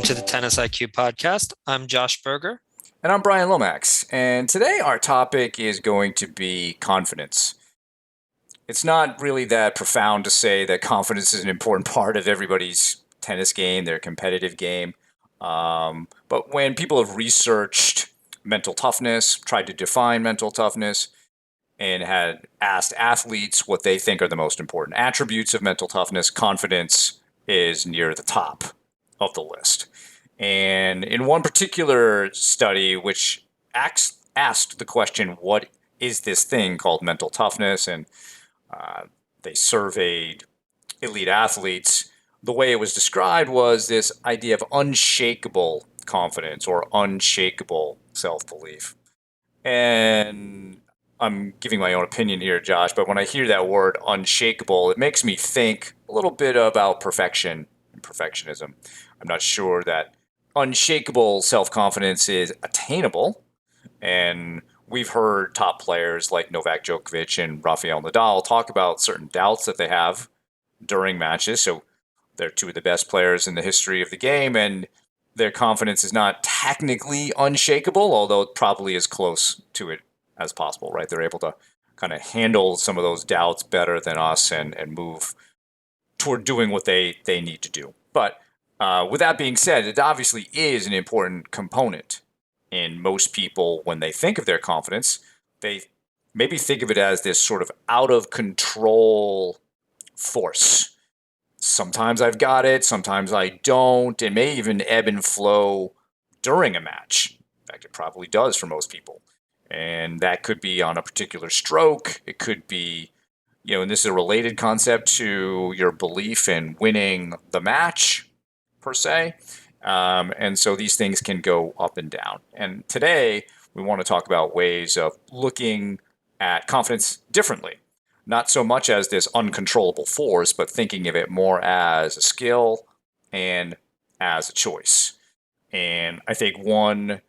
Welcome to the Tennis IQ podcast. I'm Josh Berger. And I'm Brian Lomax. And today our topic is going to be confidence. It's not really that profound to say that confidence is an important part of everybody's tennis game, their competitive game. But when people have researched mental toughness, tried to define mental toughness, and had asked athletes what they think are the most important attributes of mental toughness, confidence is near the top of the list. And in one particular study, which asked the question, what is this thing called mental toughness? And they surveyed elite athletes. The way it was described was this idea of unshakable confidence or unshakable self-belief. And I'm giving my own opinion here, Josh, but when I hear that word unshakable, it makes me think a little bit about perfection and perfectionism. I'm not sure that unshakable self-confidence is attainable. And we've heard top players like Novak Djokovic and Rafael Nadal talk about certain doubts that they have during matches. So they're two of the best players in the history of the game, and their confidence is not technically unshakable, although it probably is close to it as possible, right? They're able to kind of handle some of those doubts better than us and move toward doing what they need to do. But with that being said, it obviously is an important component. And most people, when they think of their confidence, they maybe think of it as this sort of out of control force. Sometimes I've got it, sometimes I don't. It may even ebb and flow during a match. In fact, it probably does for most people. And that could be on a particular stroke. It could be, and this is a related concept to your belief in winning the match, per se. And so these things can go up and down. And today, we want to talk about ways of looking at confidence differently. Not so much as this uncontrollable force, but thinking of it more as a skill and as a choice. And I think one,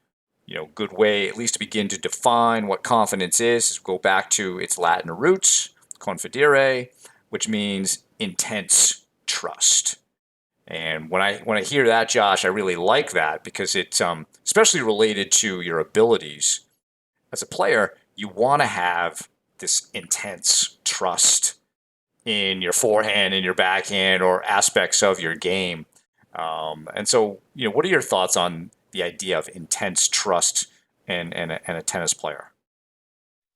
good way, at least to begin to define what confidence is go back to its Latin roots, confidere, which means intense trust. And when I hear that, Josh, I really like that because it's especially related to your abilities. As a player, you want to have this intense trust in your forehand, in your backhand, or aspects of your game. And so, what are your thoughts on the idea of intense trust in a tennis player?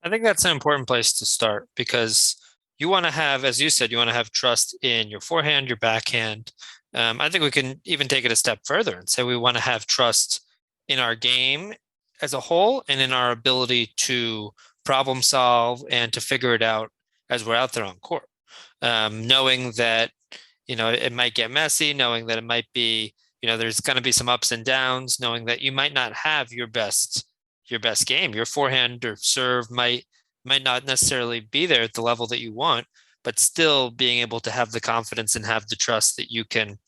I think that's an important place to start because you want to have, as you said, you want to have trust in your forehand, your backhand. I think we can even take it a step further and say we want to have trust in our game as a whole and in our ability to problem solve and to figure it out as we're out there on court. Knowing that, it might get messy, knowing that it might be, there's going to be some ups and downs, knowing that you might not have your best game. Your forehand or serve might not necessarily be there at the level that you want, but still being able to have the confidence and have the trust that you can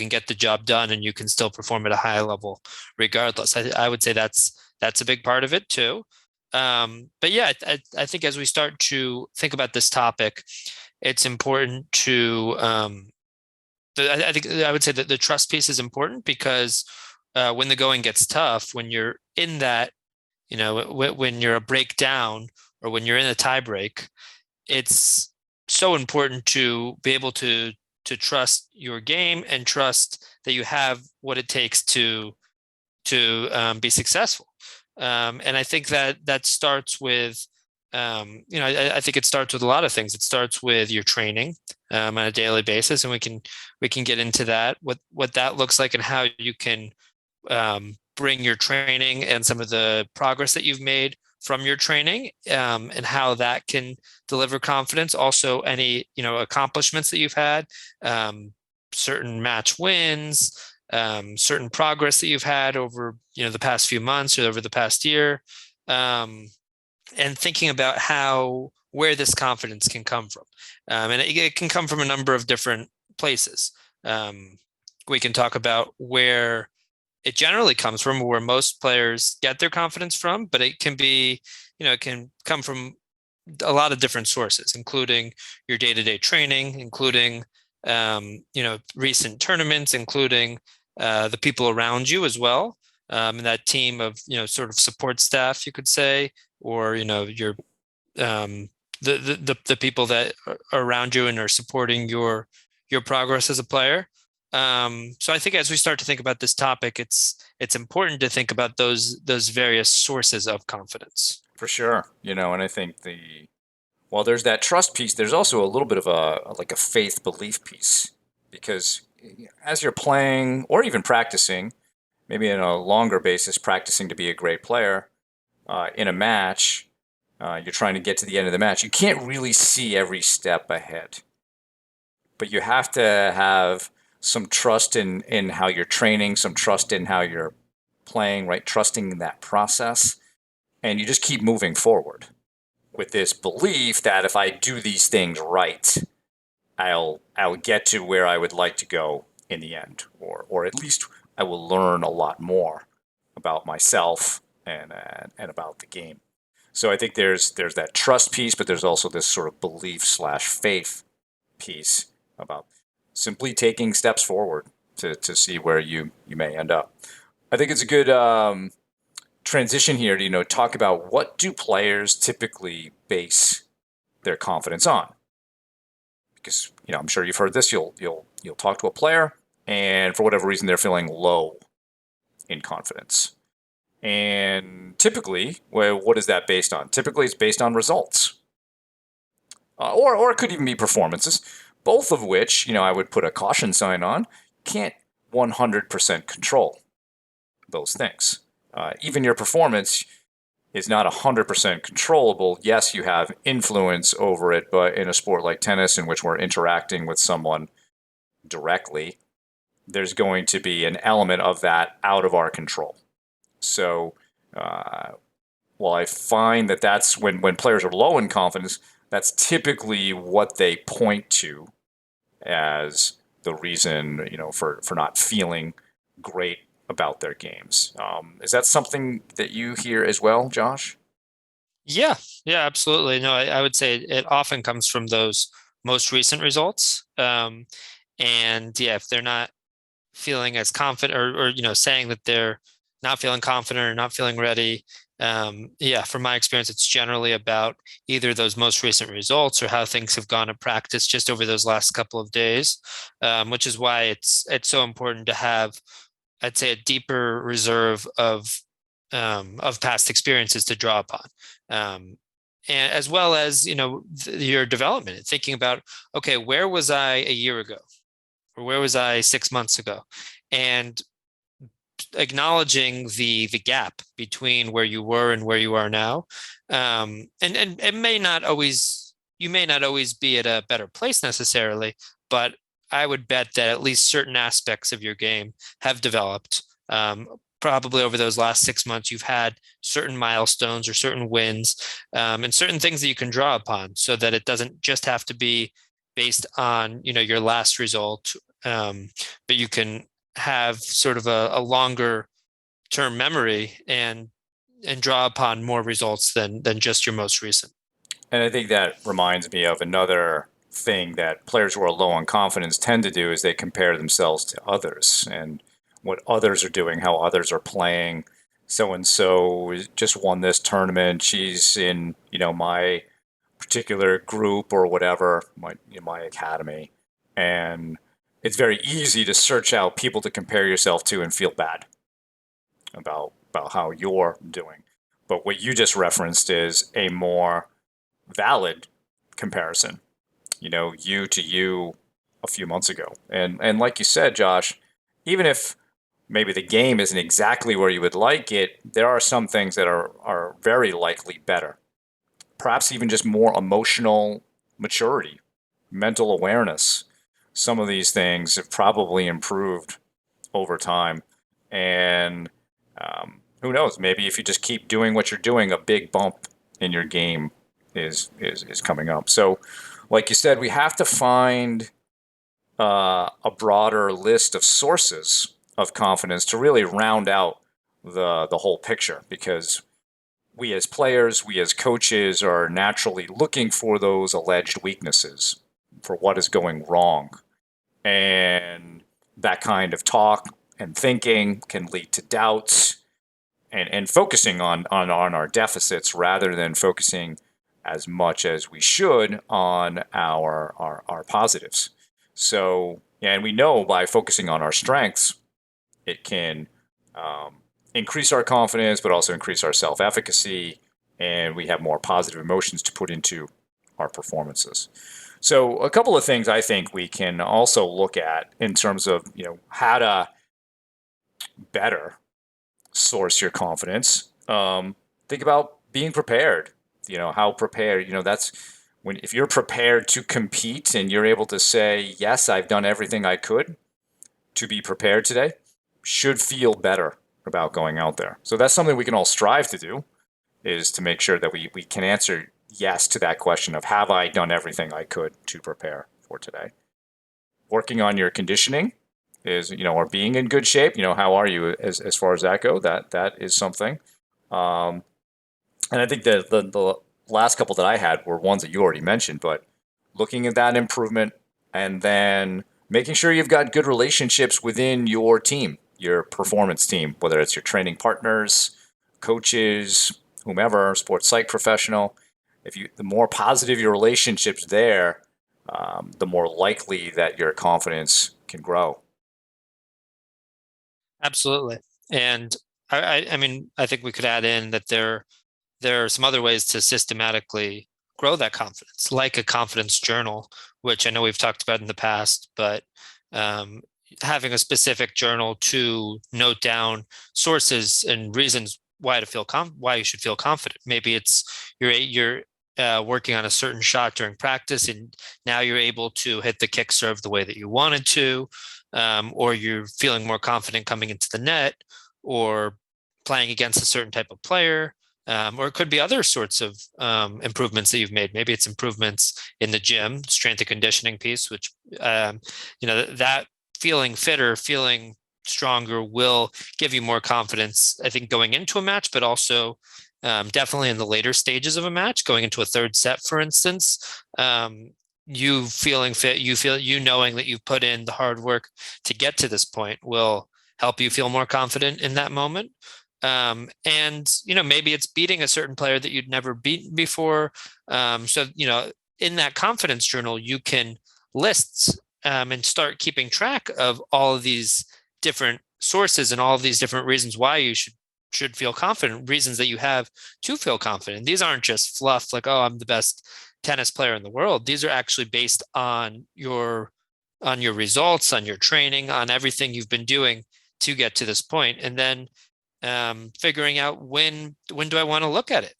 get the job done and you can still perform at a high level regardless. I would say that's a big part of it too. But yeah, I think as we start to think about this topic, it's important to I think I would say that the trust piece is important because when the going gets tough, when you're in that, when you're a breakdown or when you're in a tie break, it's so important to be able to trust your game and trust that you have what it takes to be successful. And I think that starts with, I think it starts with a lot of things. It starts with your training on a daily basis, and we can get into that, what that looks like and how you can bring your training and some of the progress that you've made from your training and how that can deliver confidence. Also, any accomplishments that you've had, certain match wins, certain progress that you've had over the past few months or over the past year, and thinking about where this confidence can come from, and it can come from a number of different places. We can talk about where it generally comes from, where most players get their confidence from, but it can be, it can come from a lot of different sources, including your day-to-day training, including recent tournaments, including the people around you as well, and that team of sort of support staff, you could say, or your um, the people that are around you and are supporting your progress as a player. So I think as we start to think about this topic, it's important to think about those various sources of confidence. For sure. And I think well, there's that trust piece. There's also a little bit of like a faith belief piece because as you're playing or even practicing, maybe in a longer basis, practicing to be a great player in a match, you're trying to get to the end of the match. You can't really see every step ahead, but you have to have some trust in how you're training, some trust in how you're playing, right? Trusting in that process, and you just keep moving forward with this belief that if I do these things right, I'll get to where I would like to go in the end, or at least I will learn a lot more about myself and about the game. So I think there's that trust piece, but there's also this sort of belief slash faith piece about simply taking steps forward to see where you may end up. I think it's a good transition here to talk about what do players typically base their confidence on, because I'm sure you've heard this. You'll talk to a player, and for whatever reason they're feeling low in confidence. And typically, well, what is that based on? Typically, it's based on results, or it could even be performances, both of which I would put a caution sign on. Can't 100% control those things. Even your performance is not 100% controllable. Yes, you have influence over it, but in a sport like tennis, in which we're interacting with someone directly, there's going to be an element of that out of our control. So, uh, while I find that that's when players are low in confidence, that's typically what they point to as the reason, for not feeling great about their games. Is that something that you hear as well, Josh? Yeah, yeah, absolutely. No, I would say it often comes from those most recent results. And yeah, if they're not feeling as confident or saying that they're not feeling confident or not feeling ready, yeah, from my experience, it's generally about either those most recent results or how things have gone in practice just over those last couple of days, which is why it's so important to have, I'd say, a deeper reserve of past experiences to draw upon, and as well as your development, thinking about, okay, where was I a year ago, or where was I 6 months ago, and acknowledging the gap between where you were and where you are now, and it may not always you may not always be at a better place necessarily, but I would bet that at least certain aspects of your game have developed. Probably over those last 6 months, you've had certain milestones or certain wins, and certain things that you can draw upon, so that it doesn't just have to be based on your last result, but you can have sort of a longer term memory and draw upon more results than just your most recent. And I think that reminds me of another thing that players who are low on confidence tend to do is they compare themselves to others and what others are doing, how others are playing. So and so just won this tournament. She's in, my particular group or whatever, my academy. And it's very easy to search out people to compare yourself to and feel bad about how you're doing. But what you just referenced is a more valid comparison, you to you a few months ago. And like you said, Josh, even if maybe the game isn't exactly where you would like it, there are some things that are very likely better. Perhaps even just more emotional maturity, mental awareness. Some of these things have probably improved over time. And who knows? Maybe if you just keep doing what you're doing, a big bump in your game is coming up. So, like you said, we have to find a broader list of sources of confidence to really round out the whole picture, because we as players, we as coaches are naturally looking for those alleged weaknesses, for what is going wrong, and that kind of talk and thinking can lead to doubts and focusing on our deficits rather than focusing as much as we should on our positives. So, and we know by focusing on our strengths, it can um, increase our confidence, but also increase our self efficacy, and we have more positive emotions to put into our performances. So, a couple of things I think we can also look at in terms of how to better source your confidence. Think about being prepared. How prepared. That's when if you're prepared to compete and you're able to say, "Yes, I've done everything I could to be prepared today," should feel better about going out there. So that's something we can all strive to do, is to make sure that we can answer yes to that question of have I done everything I could to prepare for today. Working on your conditioning is, or being in good shape. How are you as far as that go? That is something. Um, and I think the last couple that I had were ones that you already mentioned, but looking at that improvement and then making sure you've got good relationships within your team, your performance team, whether it's your training partners, coaches, whomever, sports psych professional. The more positive your relationships there, the more likely that your confidence can grow. Absolutely. And I mean, I think we could add in that there are some other ways to systematically grow that confidence, like a confidence journal, which I know we've talked about in the past, but um, having a specific journal to note down sources and reasons why you should feel confident. Maybe it's you're working on a certain shot during practice, and now you're able to hit the kick serve the way that you wanted to, or you're feeling more confident coming into the net, or playing against a certain type of player, or it could be other sorts of improvements that you've made. Maybe it's improvements in the gym, strength and conditioning piece, which that feeling fitter, feeling stronger will give you more confidence. I think going into a match, but also definitely in the later stages of a match, going into a third set, for instance. You feeling fit, you knowing that you've put in the hard work to get to this point will help you feel more confident in that moment. And maybe it's beating a certain player that you'd never beaten before. So in that confidence journal, you can list and start keeping track of all of these different sources and all of these different reasons why you should feel confident, reasons that you have to feel confident. These aren't just fluff like, oh, I'm the best tennis player in the world. These are actually based on your results, on your training, on everything you've been doing to get to this point. And then figuring out when do I want to look at it.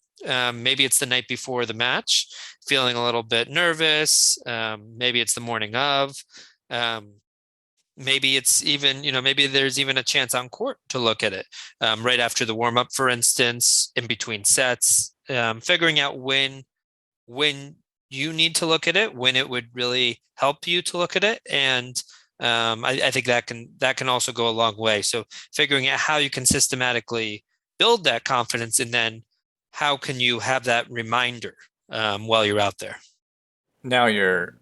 Maybe it's the night before the match, feeling a little bit nervous. Maybe it's the morning of. Um, maybe it's even, maybe there's even a chance on court to look at it right after the warm up, for instance, in between sets. Figuring out when you need to look at it, when it would really help you to look at it, and I think that can also go a long way. So figuring out how you can systematically build that confidence, and then how can you have that reminder while you're out there. Now you're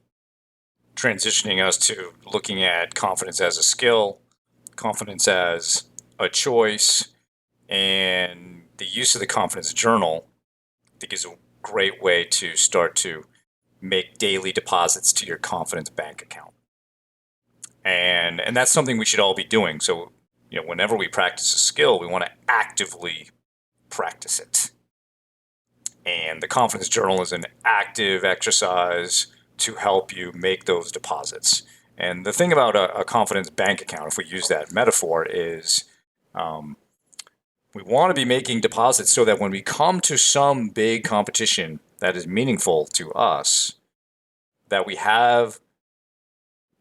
transitioning us to looking at confidence as a skill, confidence as a choice, and the use of the confidence journal, I think, is a great way to start to make daily deposits to your confidence bank account. And that's something we should all be doing. So, whenever we practice a skill, we want to actively practice it. And the confidence journal is an active exercise to help you make those deposits. And the thing about a confidence bank account, if we use that metaphor, is um, we want to be making deposits so that when we come to some big competition that is meaningful to us, that we have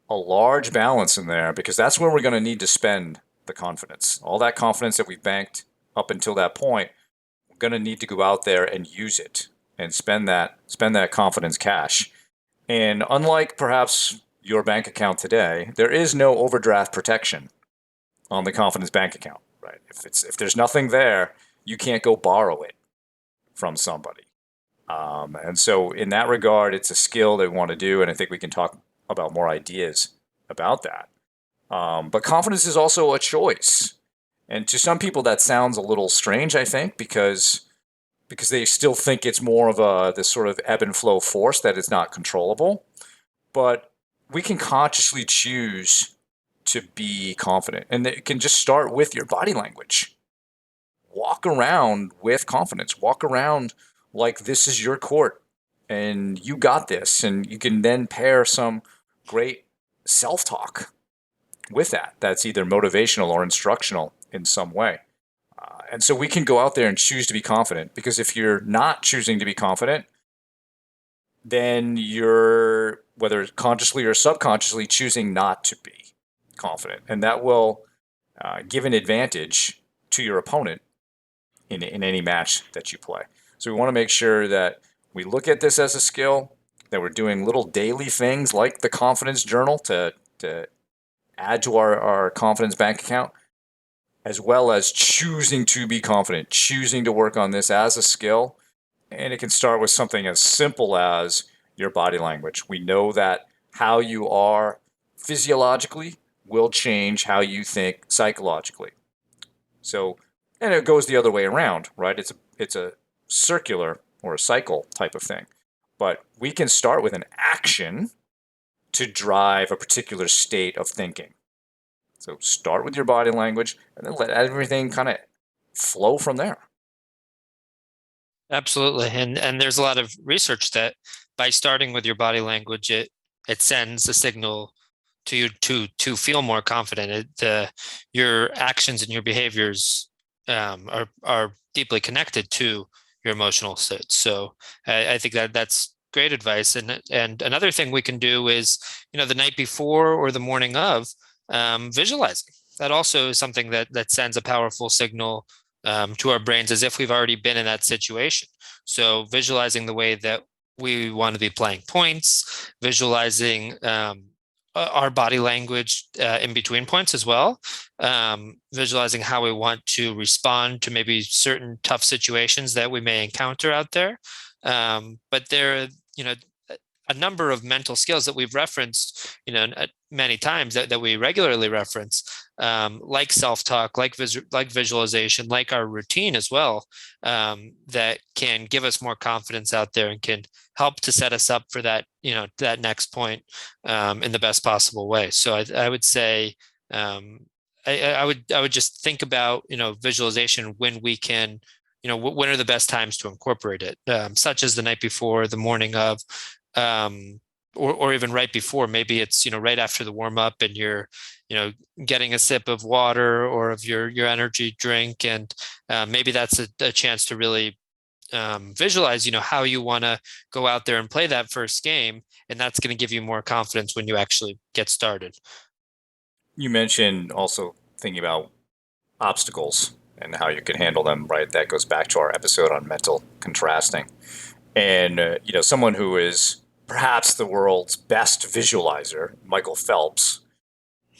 a large balance in there, because that's where we're going to need to spend the confidence. All that confidence that we've banked up until that point, we're going to need to go out there and use it and spend that confidence cash. And unlike perhaps your bank account today, there is no overdraft protection on the confidence bank account, right? If there's nothing there, you can't go borrow it from somebody. And so in that regard, it's a skill they want to do, and I think we can talk about more ideas about that. But confidence is also a choice. And to some people, that sounds a little strange, I think, because they still think it's more of a this sort of ebb and flow force that is not controllable. But we can consciously choose to be confident, and it can just start with your body language. Walk around with confidence. Walk around like this is your court, and you got this. And you can then pair some great self-talk with that. That's either motivational or instructional in some way. And so we can go out there and choose to be confident, because if you're not choosing to be confident, then you're, whether consciously or subconsciously, choosing not to be confident. And that will give an advantage to your opponent in any match that you play. So we want to make sure that we look at this as a skill, that we're doing little daily things like the confidence journal to add to our confidence bank account, as well as choosing to be confident, choosing to work on this as a skill. And it can start with something as simple as your body language. We know that how you are physiologically will change how you think psychologically. So, and it goes the other way around, right? It's a circular or a cycle type of thing. But we can start with an action to drive a particular state of thinking. So start with your body language and then let everything kind of flow from there. Absolutely. And there's a lot of research that by starting with your body language, it sends a signal to you to feel more confident. Your actions and your behaviors are deeply connected to your emotional state. So I think that that's great advice. And another thing we can do is, the night before or the morning of, visualizing. That also is something that sends a powerful signal to our brains as if we've already been in that situation. So visualizing the way that we want to be playing points, visualizing our body language in between points as well, visualizing how we want to respond to maybe certain tough situations that we may encounter out there. But there are, a number of mental skills that we've referenced, many times that we regularly reference, like self-talk, like visualization, like our routine as well, that can give us more confidence out there and can help to set us up for that, that next point in the best possible way. So I would say, I would just think about, visualization when we can, when are the best times to incorporate it, such as the night before, the morning of, um, or even right before. Maybe it's, right after the warm up and you're, getting a sip of water or of your energy drink, and maybe that's a chance to really visualize, how you want to go out there and play that first game, and that's going to give you more confidence when you actually get started. You mentioned also thinking about obstacles and how you can handle them, right? That goes back to our episode on mental contrasting. And, someone who is perhaps the world's best visualizer, Michael Phelps,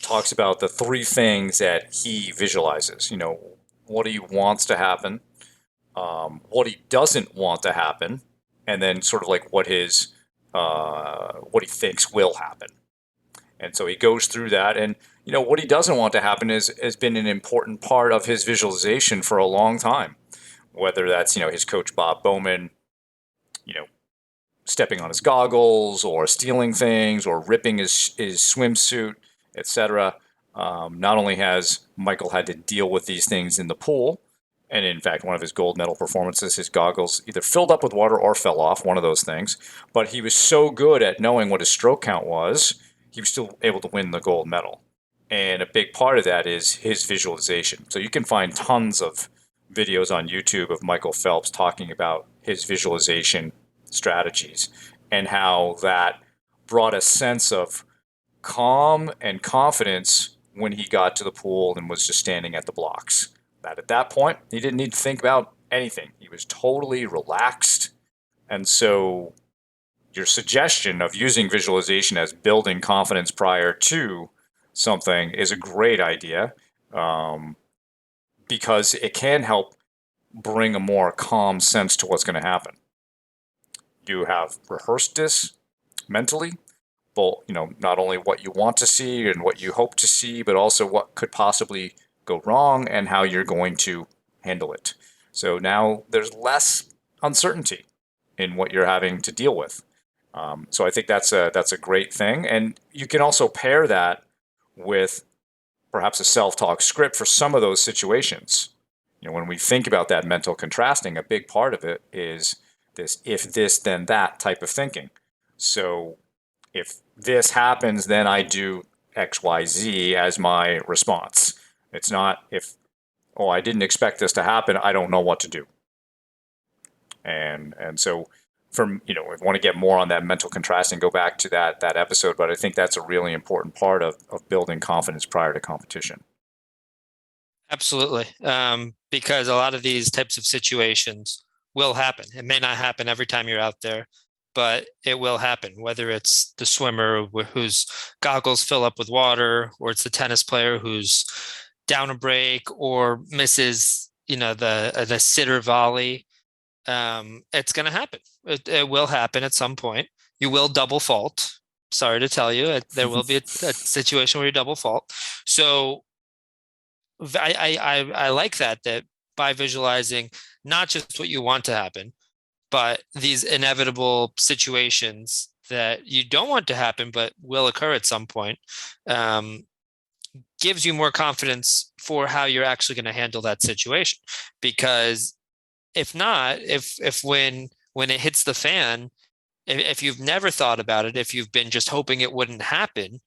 talks about the three things that he visualizes. What he wants to happen, what he doesn't want to happen, and then sort of like what he thinks will happen. And so he goes through that, and what he doesn't want to happen has been an important part of his visualization for a long time. Whether that's his coach Bob Bowman, you know stepping on his goggles or stealing things or ripping his swimsuit, etc. Not only has Michael had to deal with these things in the pool, and in fact, one of his gold medal performances, his goggles either filled up with water or fell off, one of those things, but he was so good at knowing what his stroke count was, he was still able to win the gold medal. And a big part of that is his visualization. So you can find tons of videos on YouTube of Michael Phelps talking about his visualization strategies and how that brought a sense of calm and confidence when he got to the pool and was just standing at the blocks. That at that point, he didn't need to think about anything. He was totally relaxed. And so, your suggestion of using visualization as building confidence prior to something is a great idea, um, because it can help bring a more calm sense to what's going to happen. You have rehearsed this mentally, both, not only what you want to see and what you hope to see, but also what could possibly go wrong and how you're going to handle it. So now there's less uncertainty in what you're having to deal with. So I think that's a great thing, and you can also pair that with perhaps a self-talk script for some of those situations. When we think about that mental contrasting, a big part of it is this if this then that type of thinking. So if this happens, then I do XYZ as my response. It's not if, oh, I didn't expect this to happen, I don't know what to do. And so from, if you want to get more on that mental contrasting, go back to that episode. But I think that's a really important part of building confidence prior to competition. Absolutely. Because a lot of these types of situations will happen. It may not happen every time you're out there, but it will happen, whether it's the swimmer whose goggles fill up with water, or it's the tennis player who's down a break or misses, the sitter volley. It's going to happen. It will happen at some point. You will double fault. Sorry to tell you, there will be a situation where you double fault. So I like that by visualizing not just what you want to happen, but these inevitable situations that you don't want to happen but will occur at some point, um, gives you more confidence for how you're actually going to handle that situation. Because if not, if when it hits the fan, if you've never thought about it, if you've been just hoping it wouldn't happen,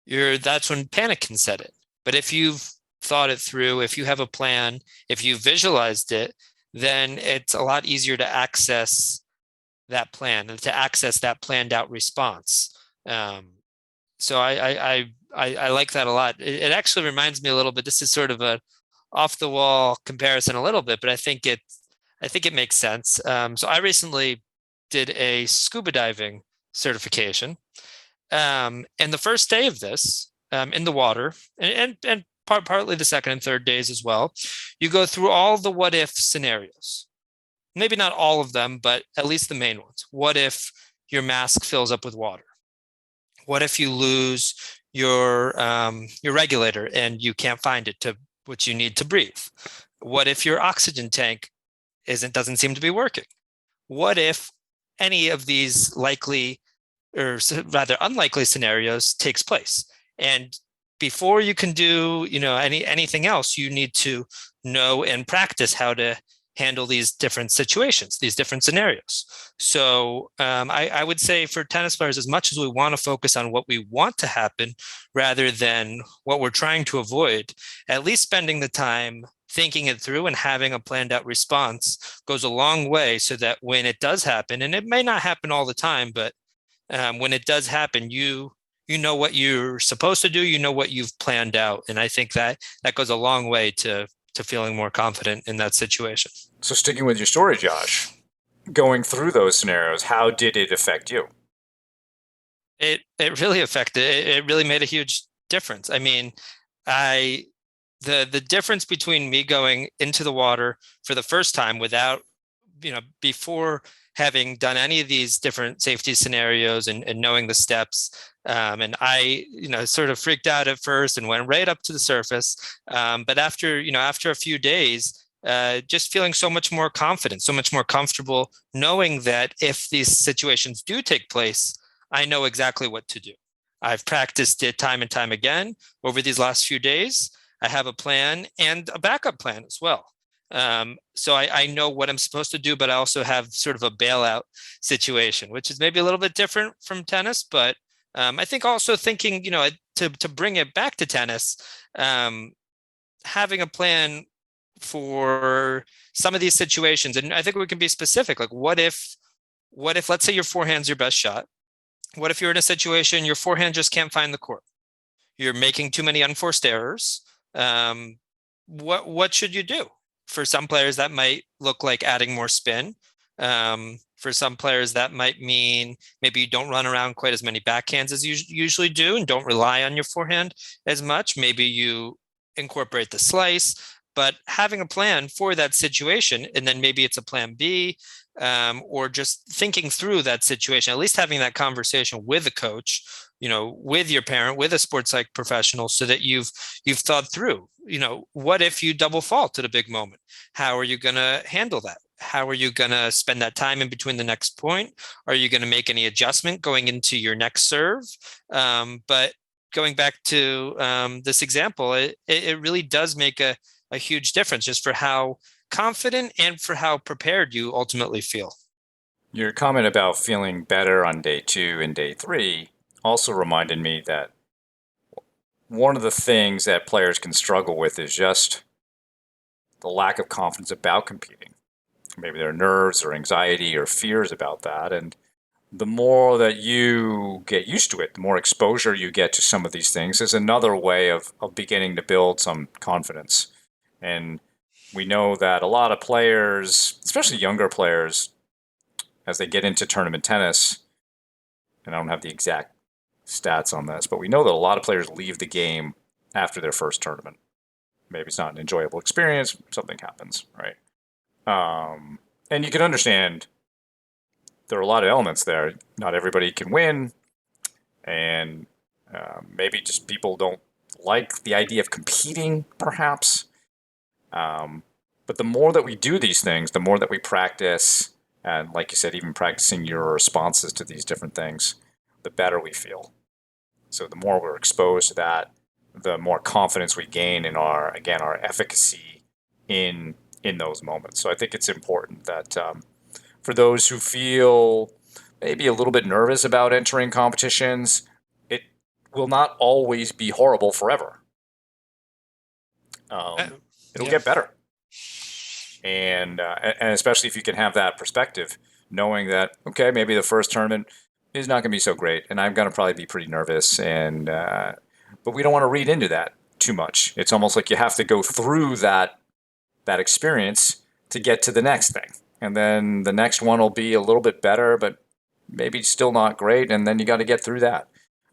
that's when panic can set in. But if you've thought it through, if you have a plan, if you visualized it, then it's a lot easier to access that plan and to access that planned out response. So I like that a lot. It actually reminds me a little bit. This is sort of a off the wall comparison a little bit, but I think it makes sense. So I recently did a scuba diving certification. And the first day of this, in the water, and partly the second and third days as well, you go through all the what if scenarios. Maybe not all of them, but at least the main ones. What if your mask fills up with water? What if you lose your regulator and you can't find it to what you need to breathe? What if your oxygen tank doesn't seem to be working? What if any of these likely, or rather unlikely, scenarios takes place? And before you can do anything else, you need to know and practice how to handle these different situations, these different scenarios. So I would say for tennis players, as much as we want to focus on what we want to happen rather than what we're trying to avoid, at least spending the time thinking it through and having a planned out response goes a long way, so that when it does happen, and it may not happen all the time, but when it does happen, you know what you're supposed to do, you know what you've planned out. And I think that goes a long way to feeling more confident in that situation. So sticking with your story, Josh, going through those scenarios, how did it affect you? It really affected it really made a huge difference. I mean, I the difference between me going into the water for the first time without, before having done any of these different safety scenarios and knowing the steps. And I, sort of freaked out at first and went right up to the surface. But after a few days, just feeling so much more confident, so much more comfortable, knowing that if these situations do take place, I know exactly what to do. I've practiced it time and time again over these last few days. I have a plan and a backup plan as well. So I know what I'm supposed to do, but I also have sort of a bailout situation, which is maybe a little bit different from tennis. But I think also thinking, to bring it back to tennis, having a plan for some of these situations. And I think we can be specific. Like, what if, let's say your forehand's your best shot? What if you're in a situation your forehand just can't find the court? You're making too many unforced errors. What should you do? For some players, that might look like adding more spin. For some players, that might mean maybe you don't run around quite as many backhands as you usually do and don't rely on your forehand as much. Maybe you incorporate the slice. but having a plan for that situation, and then maybe it's a plan B, or just thinking through that situation, at least having that conversation with a coach, with your parent, with a sports psych professional, so that you've thought through, what if you double fault at a big moment? How are you going to handle that? How are you going to spend that time in between the next point? Are you going to make any adjustment going into your next serve? But going back to this example, it really does make a huge difference just for how confident and for how prepared you ultimately feel. Your comment about feeling better on day 2 and day 3 also reminded me that one of the things that players can struggle with is just the lack of confidence about competing. Maybe their nerves or anxiety or fears about that. And the more that you get used to it, the more exposure you get to some of these things is another way of beginning to build some confidence. And we know that a lot of players, especially younger players, as they get into tournament tennis, and I don't have the exact stats on this, but we know that a lot of players leave the game after their first tournament. Maybe it's not an enjoyable experience, something happens, right? And you can understand there are a lot of elements there. Not everybody can win, and maybe just people don't like the idea of competing, perhaps. But the more that we do these things, the more that we practice, and like you said, even practicing your responses to these different things, the better we feel. So the more we're exposed to that, the more confidence we gain in our efficacy in those moments. So I think it's important that for those who feel maybe a little bit nervous about entering competitions, it will not always be horrible forever. Uh, It'll yeah. get better, and especially if you can have that perspective, knowing that okay, maybe the first tournament is not going to be so great, and I'm going to probably be pretty nervous, and but we don't want to read into that too much. It's almost like you have to go through that experience to get to the next thing, and then the next one will be a little bit better, but maybe still not great, and then you got to get through that.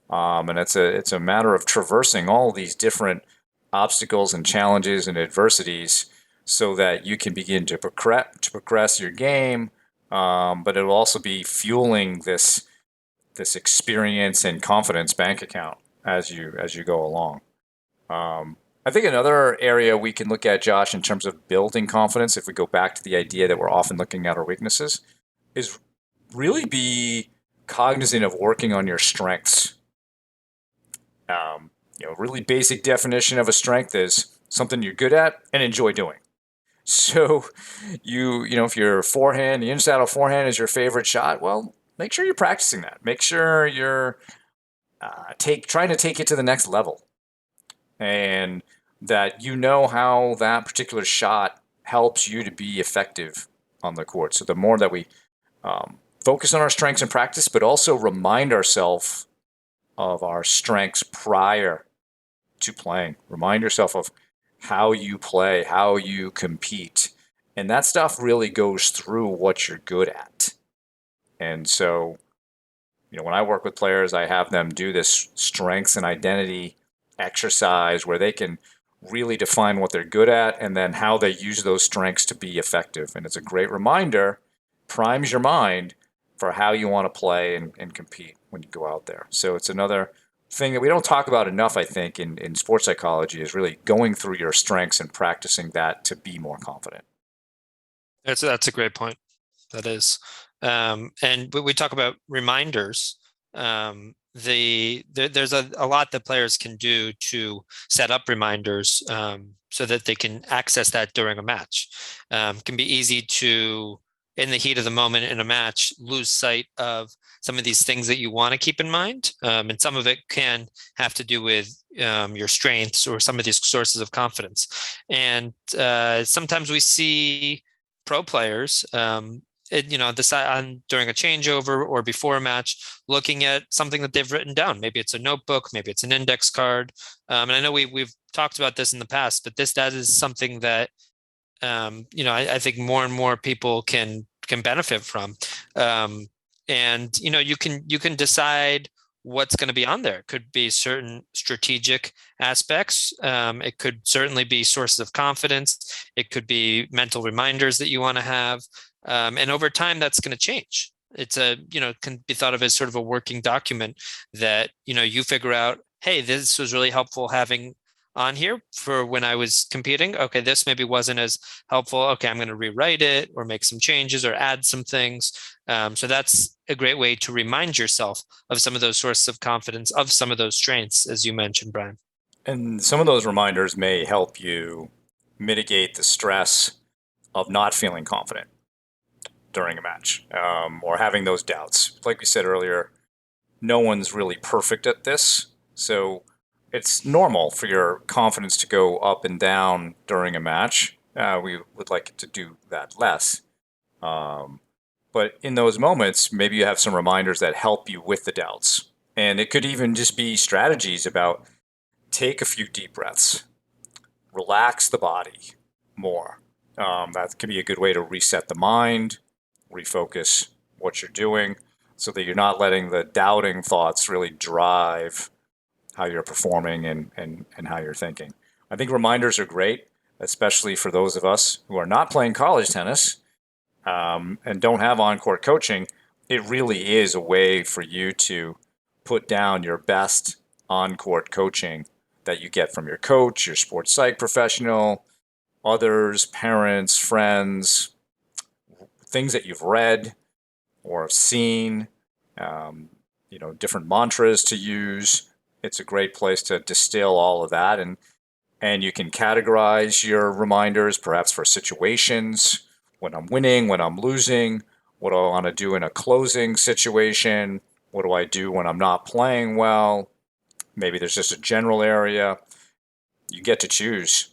And it's a matter of traversing all these different obstacles and challenges and adversities so that you can begin to progress your game. But it'll also be fueling this experience and confidence bank account as you go along. I think another area we can look at, Josh, in terms of building confidence, if we go back to the idea that we're often looking at our weaknesses, is really be cognizant of working on your strengths. Really basic definition of a strength is something you're good at and enjoy doing. So, if your forehand, the in-saddle forehand is your favorite shot, well, make sure you're practicing that. Make sure you're trying to take it to the next level, and that you know how that particular shot helps you to be effective on the court. So the more that we focus on our strengths in practice, but also remind ourselves of our strengths prior to playing. Remind yourself of how you play, how you compete. And that stuff really goes through what you're good at. And so, when I work with players, I have them do this strengths and identity exercise where they can really define what they're good at and then how they use those strengths to be effective. And it's a great reminder, primes your mind for how you want to play and compete when you go out there. So it's another thing that we don't talk about enough, I think, in sports psychology is really going through your strengths and practicing that to be more confident. That's a great point. That is. And we talk about reminders. There's a lot that players can do to set up reminders so that they can access that during a match. Can be easy to, in the heat of the moment in a match, lose sight of some of these things that you want to keep in mind. And some of it can have to do with your strengths or some of these sources of confidence. And sometimes we see pro players decide on during a changeover or before a match, looking at something that they've written down. Maybe it's a notebook, maybe it's an index card. And I know we've talked about this in the past, but that is something that I think more and more people can benefit from. And you can decide what's going to be on there. It could be certain strategic aspects. It could certainly be sources of confidence. It could be mental reminders that you want to have. And over time, that's going to change. It's can be thought of as sort of a working document that, you figure out, hey, this was really helpful having on here for when I was competing. Okay, this maybe wasn't as helpful. Okay, I'm going to rewrite it or make some changes or add some things. So that's a great way to remind yourself of some of those sources of confidence, of some of those strengths, as you mentioned, Brian. And some of those reminders may help you mitigate the stress of not feeling confident during a match, or having those doubts. Like we said earlier, no one's really perfect at this. So it's normal for your confidence to go up and down during a match. We would like it to do that less. Um, but in those moments, maybe you have some reminders that help you with the doubts. And it could even just be strategies about take a few deep breaths, relax the body more. That could be a good way to reset the mind, refocus what you're doing so that you're not letting the doubting thoughts really drive how you're performing and how you're thinking. I think reminders are great, especially for those of us who are not playing college tennis, and don't have on court coaching. It really is a way for you to put down your best on court coaching that you get from your coach, your sports psych professional, others, parents, friends, things that you've read or have seen, um, different mantras to use. It's a great place to distill all of that, and you can categorize your reminders perhaps for situations, when I'm winning, when I'm losing, what do I want to do in a closing situation, what do I do when I'm not playing well. Maybe there's just a general area. You get to choose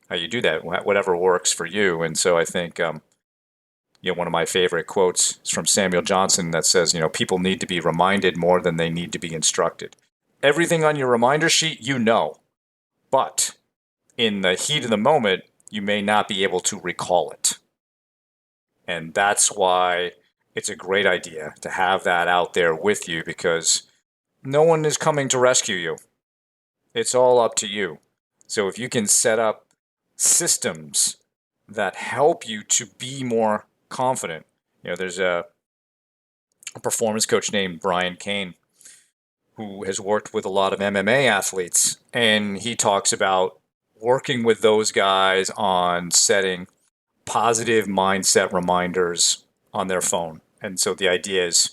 how you do that, whatever works for you. And so I think, one of my favorite quotes is from Samuel Johnson that says, people need to be reminded more than they need to be instructed. Everything on your reminder sheet, but in the heat of the moment, you may not be able to recall it. And that's why it's a great idea to have that out there with you, because no one is coming to rescue you. It's all up to you. So if you can set up systems that help you to be more confident, there's a performance coach named Brian Kane who has worked with a lot of MMA athletes, and he talks about working with those guys on setting positive mindset reminders on their phone. And so the idea is,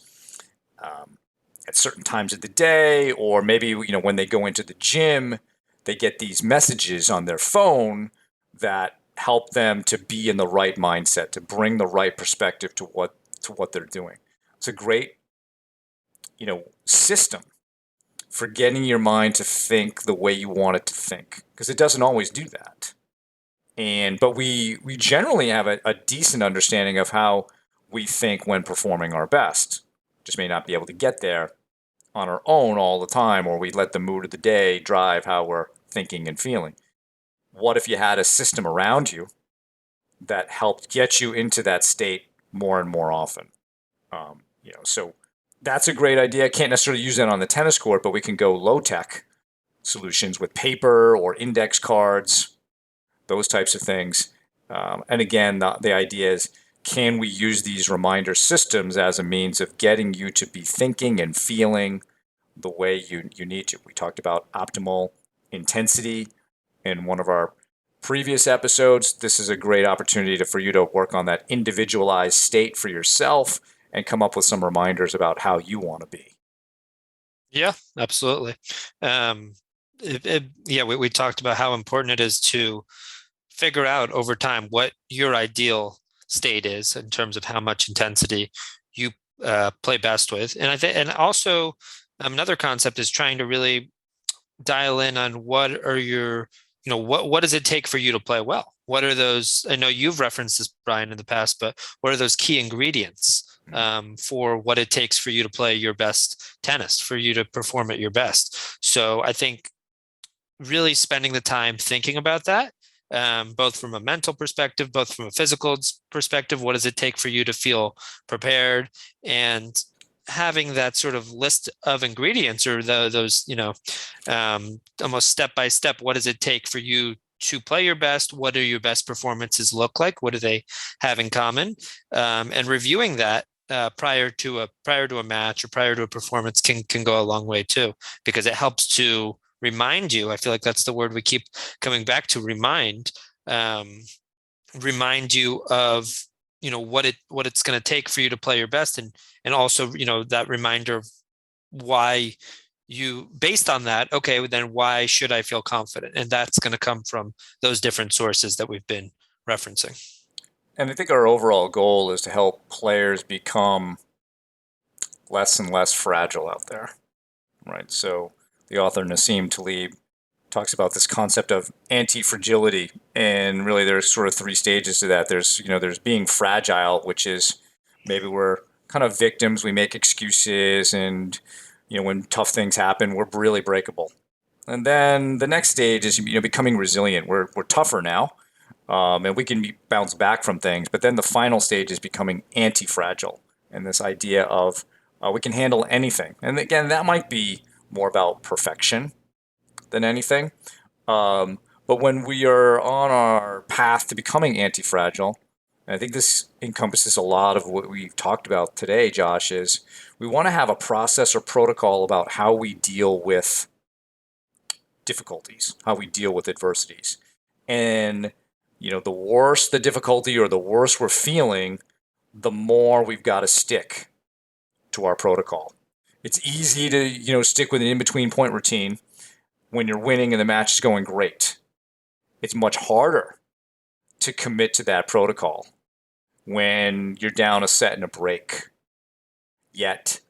at certain times of the day, or maybe when they go into the gym, they get these messages on their phone that help them to be in the right mindset, to bring the right perspective to what they're doing. It's a great system for getting your mind to think the way you want it to think, because it doesn't always do that. But we generally have a decent understanding of how we think when performing our best. Just may not be able to get there on our own all the time, or we let the mood of the day drive how we're thinking and feeling. What if you had a system around you that helped get you into that state more and more often? So that's a great idea. Can't necessarily use that on the tennis court, but we can go low tech solutions with paper or index cards, those types of things. And again, the idea is, can we use these reminder systems as a means of getting you to be thinking and feeling the way you need to? We talked about optimal intensity in one of our previous episodes. This is a great opportunity for you to work on that individualized state for yourself and come up with some reminders about how you want to be. Yeah, absolutely. We talked about how important it is to figure out over time what your ideal state is in terms of how much intensity you play best with. And I think, and also another concept is trying to really dial in on what are your, what does it take for you to play well? What are those? I know you've referenced this, Brian, in the past, but what are those key ingredients for what it takes for you to play your best tennis, for you to perform at your best? So I think really spending the time thinking about that, both from a mental perspective, both from a physical perspective. What does it take for you to feel prepared? And having that sort of list of ingredients or those, almost step by step, what does it take for you to play your best? What do your best performances look like? What do they have in common? And reviewing that prior to a match or prior to a performance can go a long way too, because it helps to remind you. I feel like that's the word we keep coming back to, um, remind you of what it's going to take for you to play your best, and also that reminder of why you, based on that, okay, then why should I feel confident? And that's going to come from those different sources that we've been referencing. And I think our overall goal is to help players become less and less fragile out there, right? So the author Nassim Taleb talks about this concept of anti-fragility, and really there's sort of three stages to that. There's being fragile, which is maybe we're kind of victims, we make excuses, and when tough things happen, we're really breakable. And then the next stage is becoming resilient. We're tougher now, and we can bounce back from things. But then the final stage is becoming anti-fragile, and this idea of we can handle anything. And again, that might be more about perfection than anything. But when we are on our path to becoming anti-fragile, and I think this encompasses a lot of what we've talked about today, Josh, is we want to have a process or protocol about how we deal with difficulties, how we deal with adversities. And, the worse the difficulty or the worse we're feeling, the more we've got to stick to our protocol. It's easy to, stick with an in-between point routine when you're winning and the match is going great. It's much harder to commit to that protocol when you're down a set and a break. Yet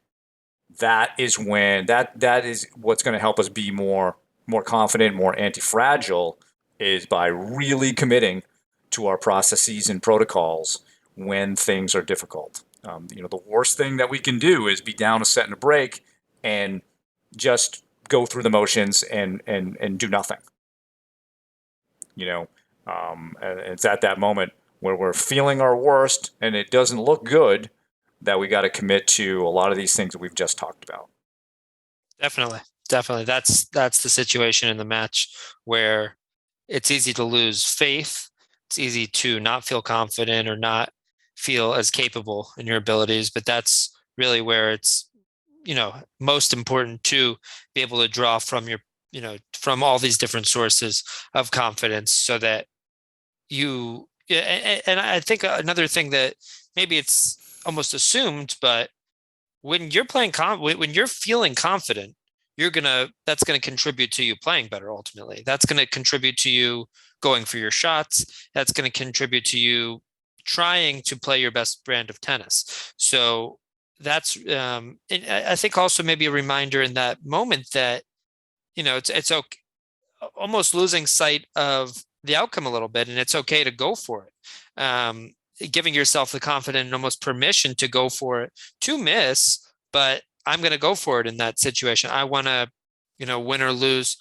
that is what's going to help us be more confident, more anti-fragile, is by really committing to our processes and protocols when things are difficult. The worst thing that we can do is be down a set and a break and just go through the motions and do nothing. And it's at that moment where we're feeling our worst and it doesn't look good that we got to commit to a lot of these things that we've just talked about. Definitely. Definitely. That's the situation in the match where it's easy to lose faith. It's easy to not feel confident or not feel as capable in your abilities, but that's really where it's, most important to be able to draw from from all these different sources of confidence so that yeah, and I think another thing that maybe it's almost assumed, but when you're when you're feeling confident, that's gonna contribute to you playing better ultimately. That's gonna contribute to you going for your shots. That's gonna contribute to you trying to play your best brand of tennis. So that's and I think also maybe a reminder in that moment that it's okay, almost losing sight of the outcome a little bit, and it's okay to go for it. Giving yourself the confidence and almost permission to go for it, to miss, but I'm going to go for it in that situation. I want to, win or lose,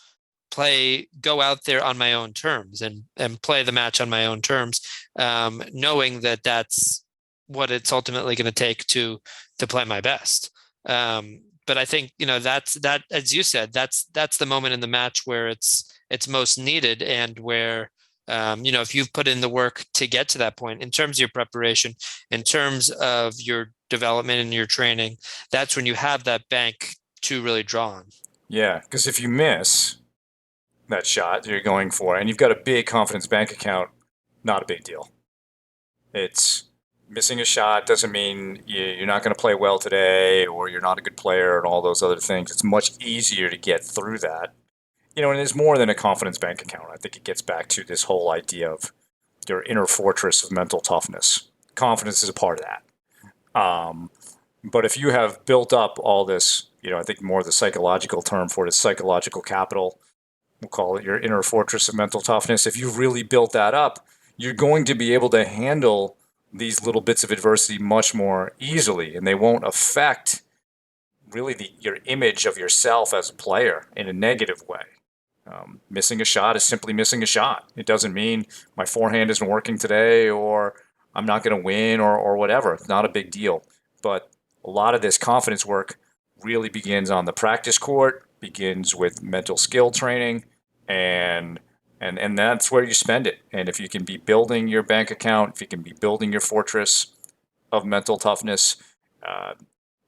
go out there on my own terms and play the match on my own terms, knowing that that's what it's ultimately going to take to play my best. But I think that, as you said, that's the moment in the match where it's most needed, and where if you've put in the work to get to that point in terms of your preparation, in terms of your development and your training, that's when you have that bank to really draw on. Yeah, because if you miss that shot that you're going for and you've got a big confidence bank account, not a big deal. It's missing a shot doesn't mean you're not going to play well today or you're not a good player and all those other things. It's much easier to get through that. And it's more than a confidence bank account. I think it gets back to this whole idea of your inner fortress of mental toughness. Confidence is a part of that. But if you have built up all this, I think more the psychological term for it is psychological capital. We'll call it your inner fortress of mental toughness. If you've really built that up, you're going to be able to handle these little bits of adversity much more easily, and they won't affect really your image of yourself as a player in a negative way. Missing a shot is simply missing a shot. It doesn't mean my forehand isn't working today or I'm not going to win or whatever. It's not a big deal. But a lot of this confidence work really begins on the practice court, begins with mental skill training, and and that's where you spend it. And if you can be building your bank account, if you can be building your fortress of mental toughness, uh,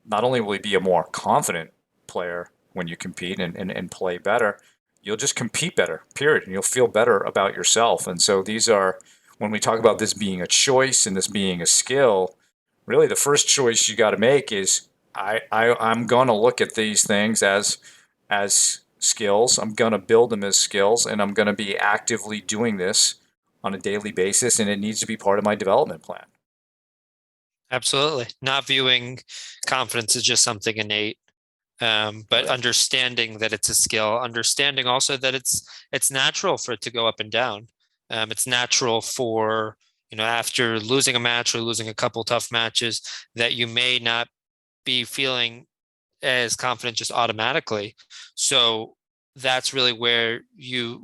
not only will you be a more confident player when you compete and play better, you'll just compete better, period. And you'll feel better about yourself. And so these are, when we talk about this being a choice and this being a skill, really the first choice you got to make is I'm going to look at these things as skills. I'm going to build them as skills, and I'm going to be actively doing this on a daily basis, and it needs to be part of my development plan. Absolutely. Not viewing confidence as just something innate, but Right. understanding that it's a skill, understanding also that it's natural for it to go up and down. It's natural for, after losing a match or losing a couple tough matches, that you may not be feeling as confident just automatically. So that's really where you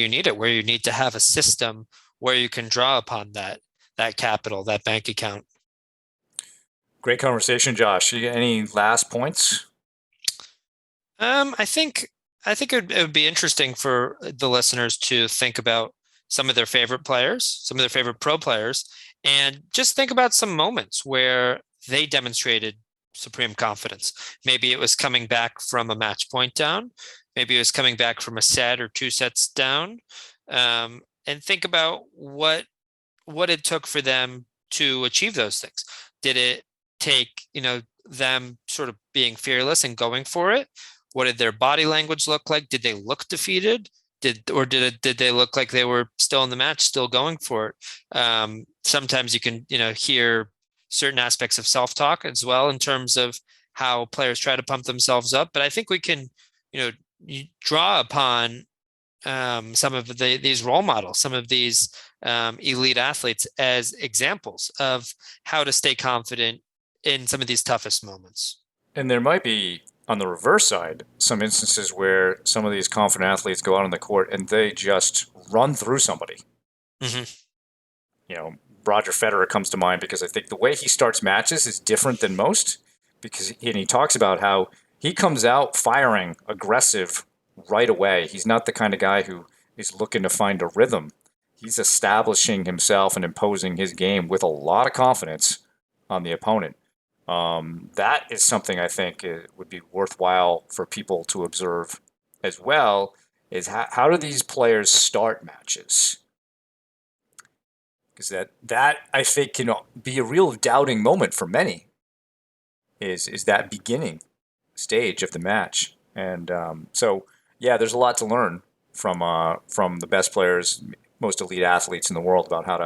need it, where you need to have a system where you can draw upon that capital, that bank account. Great conversation, Josh. You got any last points? I think it would be interesting for the listeners to think about some of their favorite players, some of their favorite pro players, and just think about some moments where they demonstrated supreme confidence. Maybe it was coming back from a match point down, maybe it was coming back from a set or two sets down, and think about what it took for them to achieve those things. Did it take, them sort of being fearless and going for it? What did their body language look like? Did they look defeated? Did they look like they were still in the match, still going for it? Sometimes you can, hear certain aspects of self-talk as well in terms of how players try to pump themselves up. But I think we can, draw upon some of these role models, some of these elite athletes as examples of how to stay confident in some of these toughest moments. And there might be, on the reverse side, some instances where some of these confident athletes go out on the court and they just run through somebody. Hmm. You know, Roger Federer comes to mind because I think the way he starts matches is different than most. Because and he talks about how he comes out firing aggressive right away. He's not the kind of guy who is looking to find a rhythm. He's establishing himself and imposing his game with a lot of confidence on the opponent. That is something I think would be worthwhile for people to observe as well. Is how do these players start matches? Because that I think can be a real doubting moment for many. Is that beginning stage of the match, and so yeah, there's a lot to learn from the best players, most elite athletes in the world about how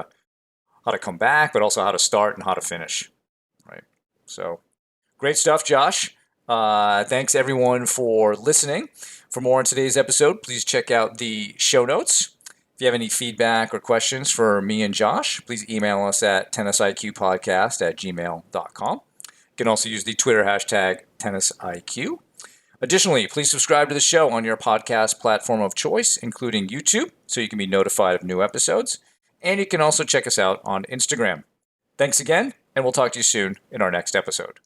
to come back, but also how to start and how to finish. Right. So great stuff, Josh. Thanks everyone for listening. For more on today's episode, please check out the show notes. If you have any feedback or questions for me and Josh, please email us at tennisiqpodcast@gmail.com. You can also use the Twitter hashtag tennisiq. Additionally, please subscribe to the show on your podcast platform of choice, including YouTube, so you can be notified of new episodes. And you can also check us out on Instagram. Thanks again, and we'll talk to you soon in our next episode.